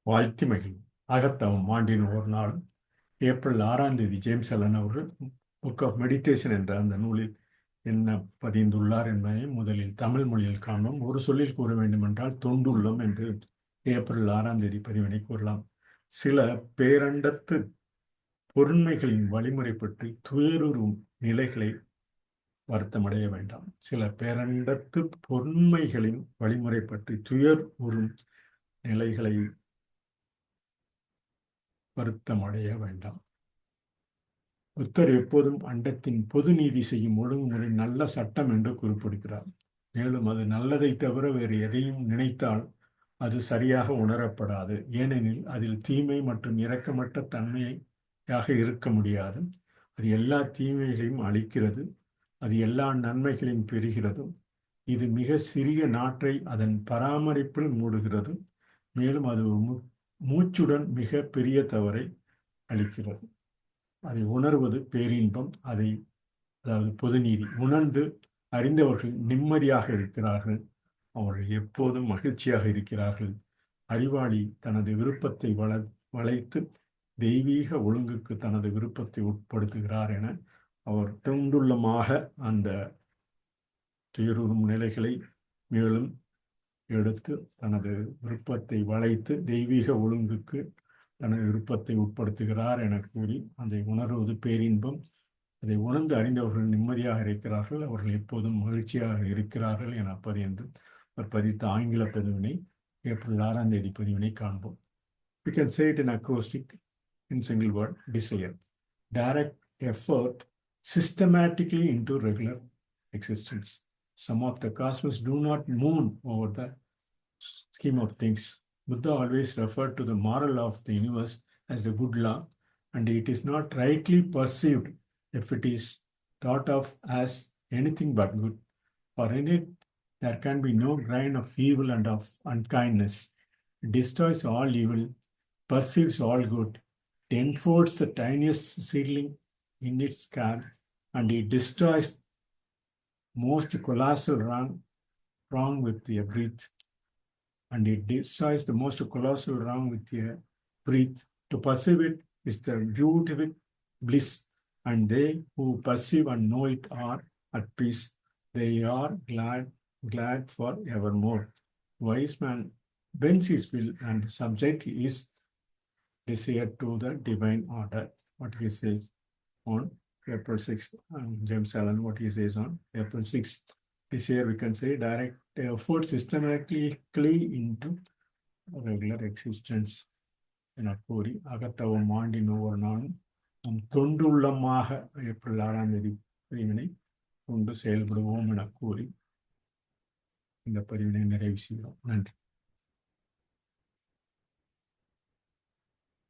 வாழ்த்தி மகிழும். அகத்தவம் ஆண்டின் ஒரு நாளும் ஏப்ரல் 6ஆம் தேதி ஜேம்ஸ் அலன் அவர்கள் புக் ஆஃப் மெடிடேஷன் என்ற அந்த நூலில் என்ன பதிந்துள்ளார் என்பதை முதலில் தமிழ் மொழியில் காணோம். ஒரு சொல்லில் கூற வேண்டுமென்றால் தொண்டுள்ளம் என்று ஏப்ரல் 6ஆம் தேதி பதிவினை கூறலாம். சில பேரண்டத்து பொருண்மைகளின் வழிமுறை பற்றி துயருறும் நிலைகளை வருத்தமடைய வேண்டாம். சில பேரண்டத்து பொருண்மைகளின் வழிமுறை பற்றி துயர் உறும் நிலைகளை வருத்தமடைய வேண்டாம். புத்தர் எப்போதும் அண்டத்தின் பொது நீதி செய்யும் ஒழுங்குமுறை நல்ல சட்டம் என்று குறிப்பிடுகிறார். மேலும் அது நல்லதை தவிர வேறு எதையும் நினைத்தால் அது சரியாக உணரப்படாது. ஏனெனில் அதில் தீமை மற்றும் இரக்கமற்ற தன்மையாக இருக்க முடியாது. அது எல்லா தீமைகளையும் அளிக்கிறது. அது எல்லா நன்மைகளையும் பெறுகிறது. இது மிக சிறிய நாற்றை அதன் பராமரிப்பில் மூடுகிறது. மேலும் அது மூச்சுடன் மிக பெரிய தவறை அளிக்கிறது. அதை உணர்வது பேரின்பம். அதாவது பொதுநீதி உணர்ந்து அறிந்தவர்கள் நிம்மதியாக இருக்கிறார்கள். அவர்கள் எப்போதும் மகிழ்ச்சியாக இருக்கிறார்கள். அறிவாளி தனது விருப்பத்தை வளைத்து தெய்வீக ஒழுங்குக்கு தனது விருப்பத்தை உட்படுத்துகிறார் என அவர் தொண்டுள்ளமாக அந்த துயருறும் நிலைகளை மேலும் எடுத்து தனது விருப்பத்தை வளைத்து தெய்வீக ஒழுங்குக்கு தனது விருப்பத்தை உட்படுத்துகிறார் என கூறி அதை உணர்வது பேரின்பம். அதை உணர்ந்து அறிந்தவர்கள் நிம்மதியாக இருக்கிறார்கள். அவர்கள் எப்போதும் மகிழ்ச்சியாக இருக்கிறார்கள் என பதிந்து அவர் பதித்த ஆங்கில பதிவினை ஏப்ரல் 6ஆம் தேதி பதிவினை காண்போம். We can say it in acrostic in single word: desire. Direct effort systematically into regular existence. Some of the cosmos do not moon over the scheme of things. Buddha always referred to the moral of the universe as the good law, and it is not rightly perceived if it is thought of as anything but good. For in it there can be no grain of evil and of unkindness. It destroys all evil, perceives all good, it enfolds the tiniest seedling in its care, and it destroys most colossal wrong with a breath. And it destroys the most colossal wrong with a breath. To perceive it is the beautiful bliss, and they who perceive and know it are at peace. They are glad for evermore. Wise man bends his will and subject his desire to the divine order. What he says on April 6th, James Allen, what he says on April 6th. Desire, we can say, direct effort systematically into regular existence என கூறி அகத்தவம் ஆண்டின் ஒவ்வொரு நாளும் நம் தொண்டுள்ளமாக April 6ஆம் தேதி பதிவினை கொண்டு செயல்படுவோம் என கூறி இந்த பதிவினை நிறைவு செய்கிறோம். நன்றி.